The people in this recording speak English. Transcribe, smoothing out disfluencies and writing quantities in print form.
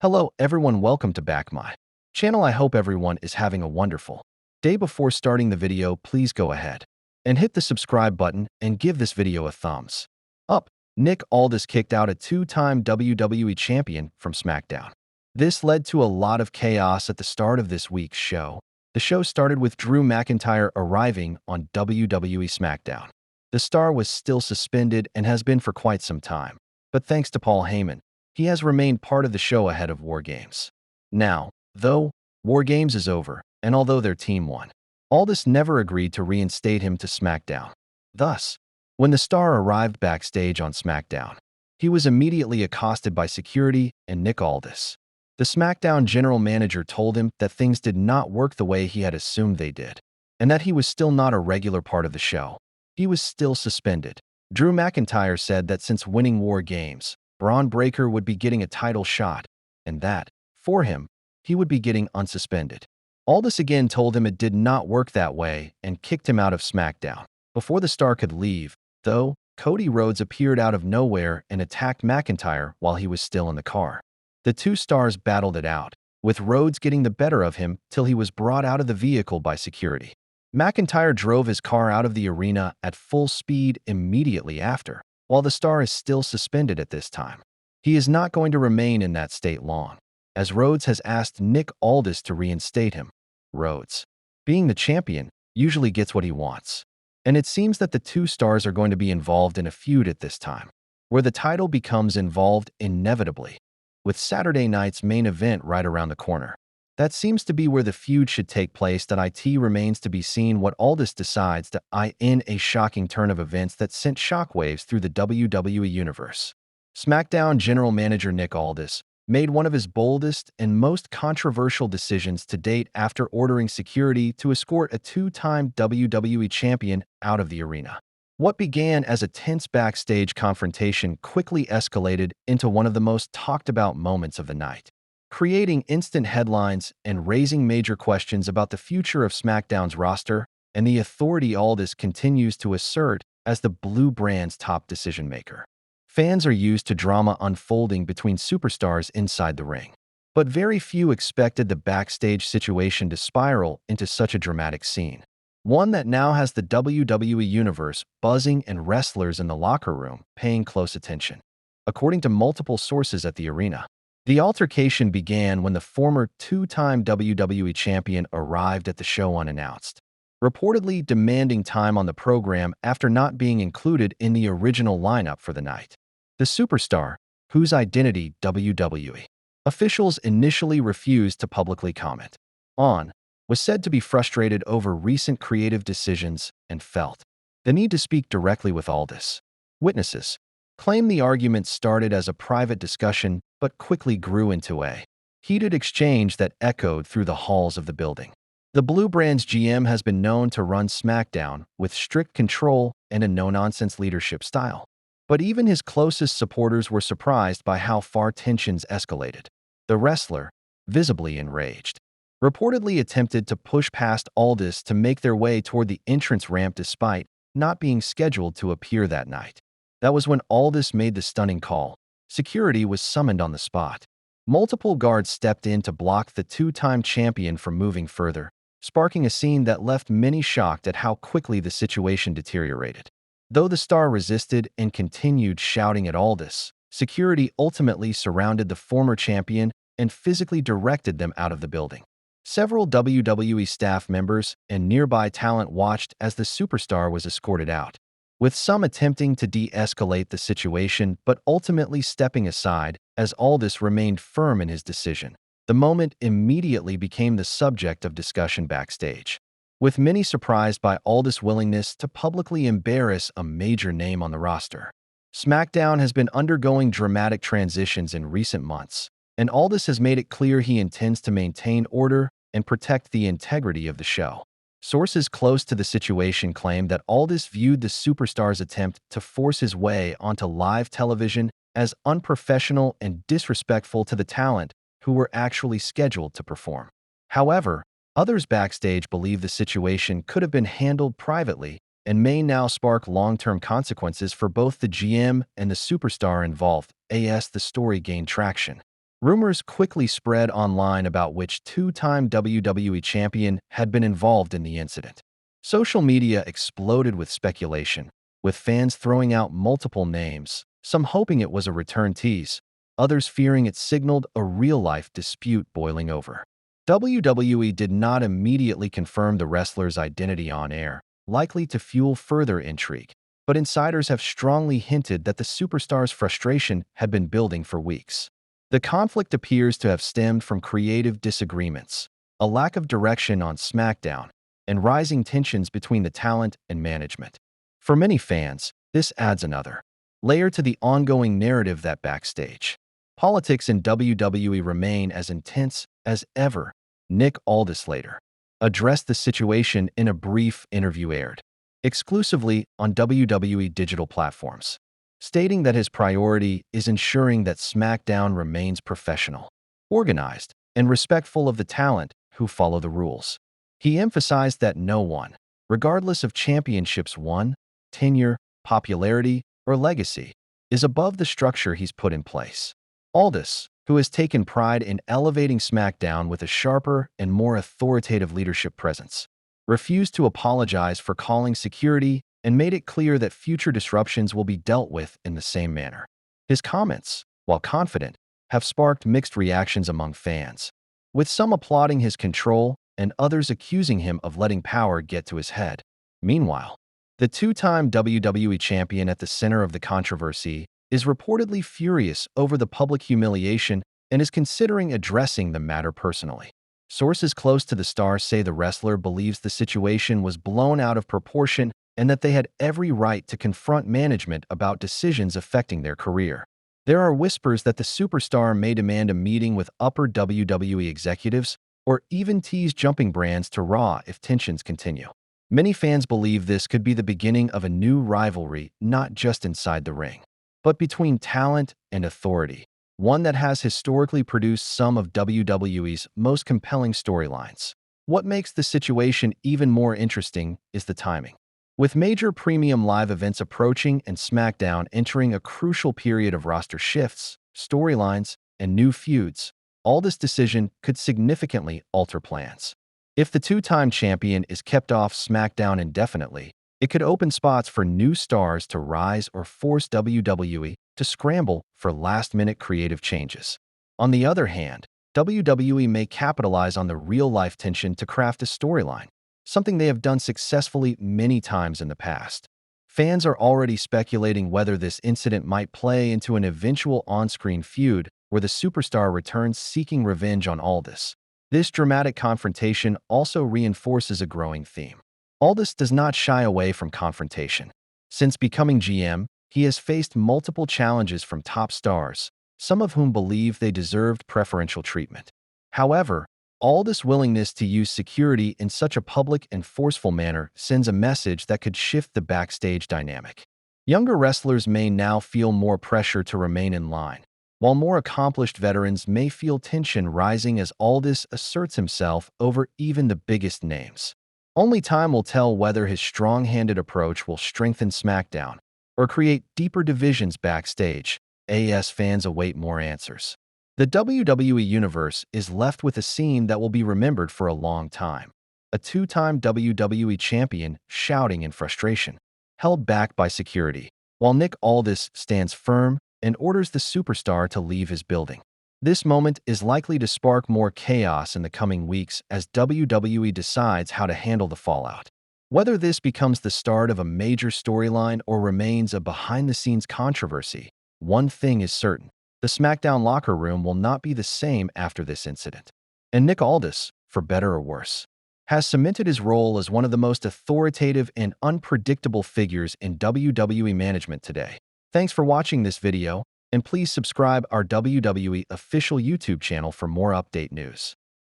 Hello everyone, welcome to back my channel. I hope everyone is having a wonderful day. Before starting the video, please go ahead and hit the subscribe button and give this video a thumbs up. Nick Aldis kicked out a two-time WWE champion from SmackDown. This led to a lot of chaos at the start of this week's show. The show started with Drew McIntyre arriving on WWE SmackDown. The star was still suspended and has been for quite some time, but thanks to Paul Heyman, he has remained part of the show ahead of War Games. Now, though, War Games is over, and although their team won, Aldis never agreed to reinstate him to SmackDown. Thus, when the star arrived backstage on SmackDown, he was immediately accosted by security and Nick Aldis. The SmackDown general manager told him that things did not work the way he had assumed they did, and that he was still not a regular part of the show. He was still suspended. Drew McIntyre said that since winning War Games, Braun Breaker would be getting a title shot, and that, for him, he would be getting unsuspended. Aldis again told him it did not work that way and kicked him out of SmackDown. Before the star could leave, though, Cody Rhodes appeared out of nowhere and attacked McIntyre while he was still in the car. The two stars battled it out, with Rhodes getting the better of him till he was brought out of the vehicle by security. McIntyre drove his car out of the arena at full speed immediately after, while the star is still suspended at this time. He is not going to remain in that state long, as Rhodes has asked Nick Aldis to reinstate him. Rhodes, being the champion, usually gets what he wants, and it seems that the two stars are going to be involved in a feud at this time, where the title becomes involved inevitably, with Saturday night's main event right around the corner. That seems to be where the feud should take place. That it remains to be seen what Aldis decides to in a shocking turn of events that sent shockwaves through the WWE universe. SmackDown general manager Nick Aldis made one of his boldest and most controversial decisions to date after ordering security to escort a two-time WWE champion out of the arena. What began as a tense backstage confrontation quickly escalated into one of the most talked-about moments of the night, creating instant headlines and raising major questions about the future of SmackDown's roster and the authority Aldis continues to assert as the Blue brand's top decision-maker. Fans are used to drama unfolding between superstars inside the ring, but very few expected the backstage situation to spiral into such a dramatic scene, one that now has the WWE Universe buzzing and wrestlers in the locker room paying close attention. According to multiple sources at the arena, the altercation began when the former two-time WWE champion arrived at the show unannounced, reportedly demanding time on the program after not being included in the original lineup for the night. The superstar, whose identity WWE officials initially refused to publicly comment on, was said to be frustrated over recent creative decisions and felt the need to speak directly with Aldis. Witnesses claim the argument started as a private discussion but quickly grew into a heated exchange that echoed through the halls of the building. The Blue brand's GM has been known to run SmackDown with strict control and a no-nonsense leadership style, but even his closest supporters were surprised by how far tensions escalated. The wrestler, visibly enraged, reportedly attempted to push past Aldis to make their way toward the entrance ramp despite not being scheduled to appear that night. That was when Aldis made the stunning call. Security was summoned on the spot. Multiple guards stepped in to block the two-time champion from moving further, sparking a scene that left many shocked at how quickly the situation deteriorated. Though the star resisted and continued shouting at Aldis, security ultimately surrounded the former champion and physically directed them out of the building. Several WWE staff members and nearby talent watched as the superstar was escorted out, with some attempting to de-escalate the situation but ultimately stepping aside as Aldis remained firm in his decision. The moment immediately became the subject of discussion backstage, with many surprised by Aldis' willingness to publicly embarrass a major name on the roster. SmackDown has been undergoing dramatic transitions in recent months, and Aldis has made it clear he intends to maintain order and protect the integrity of the show. Sources close to the situation claim that Aldis viewed the superstar's attempt to force his way onto live television as unprofessional and disrespectful to the talent who were actually scheduled to perform. However, others backstage believe the situation could have been handled privately and may now spark long-term consequences for both the GM and the superstar involved, as the story gained traction. Rumors quickly spread online about which two-time WWE champion had been involved in the incident. Social media exploded with speculation, with fans throwing out multiple names, some hoping it was a return tease, others fearing it signaled a real-life dispute boiling over. WWE did not immediately confirm the wrestler's identity on air, likely to fuel further intrigue, but insiders have strongly hinted that the superstar's frustration had been building for weeks. The conflict appears to have stemmed from creative disagreements, a lack of direction on SmackDown, and rising tensions between the talent and management. For many fans, this adds another layer to the ongoing narrative that backstage politics in WWE remain as intense as ever. Nick Aldis later addressed the situation in a brief interview aired exclusively on WWE digital platforms, stating that his priority is ensuring that SmackDown remains professional, organized, and respectful of the talent who follow the rules. He emphasized that no one, regardless of championships won, tenure, popularity, or legacy, is above the structure he's put in place. Aldis, who has taken pride in elevating SmackDown with a sharper and more authoritative leadership presence, refused to apologize for calling security and made it clear that future disruptions will be dealt with in the same manner. His comments, while confident, have sparked mixed reactions among fans, with some applauding his control and others accusing him of letting power get to his head. Meanwhile, the two-time WWE champion at the center of the controversy is reportedly furious over the public humiliation and is considering addressing the matter personally. Sources close to the star say the wrestler believes the situation was blown out of proportion and that they had every right to confront management about decisions affecting their career. There are whispers that the superstar may demand a meeting with upper WWE executives or even tease jumping brands to Raw if tensions continue. Many fans believe this could be the beginning of a new rivalry, not just inside the ring, but between talent and authority, one that has historically produced some of WWE's most compelling storylines. What makes the situation even more interesting is the timing. With major premium live events approaching and SmackDown entering a crucial period of roster shifts, storylines, and new feuds, all this decision could significantly alter plans. If the two-time champion is kept off SmackDown indefinitely, it could open spots for new stars to rise or force WWE to scramble for last-minute creative changes. On the other hand, WWE may capitalize on the real-life tension to craft a storyline, something they have done successfully many times in the past. Fans are already speculating whether this incident might play into an eventual on-screen feud where the superstar returns seeking revenge on Aldis. This dramatic confrontation also reinforces a growing theme. Aldis does not shy away from confrontation. Since becoming GM, he has faced multiple challenges from top stars, some of whom believe they deserved preferential treatment. However, Aldis' willingness to use security in such a public and forceful manner sends a message that could shift the backstage dynamic. Younger wrestlers may now feel more pressure to remain in line, while more accomplished veterans may feel tension rising as Aldis asserts himself over even the biggest names. Only time will tell whether his strong-handed approach will strengthen SmackDown or create deeper divisions backstage. As fans await more answers, the WWE Universe is left with a scene that will be remembered for a long time. A two-time WWE champion shouting in frustration, held back by security, while Nick Aldis stands firm and orders the superstar to leave his building. This moment is likely to spark more chaos in the coming weeks as WWE decides how to handle the fallout. Whether this becomes the start of a major storyline or remains a behind-the-scenes controversy, one thing is certain: the SmackDown locker room will not be the same after this incident. And Nick Aldis, for better or worse, has cemented his role as one of the most authoritative and unpredictable figures in WWE management today. Thanks for watching this video, and please subscribe our WWE official YouTube channel for more update news.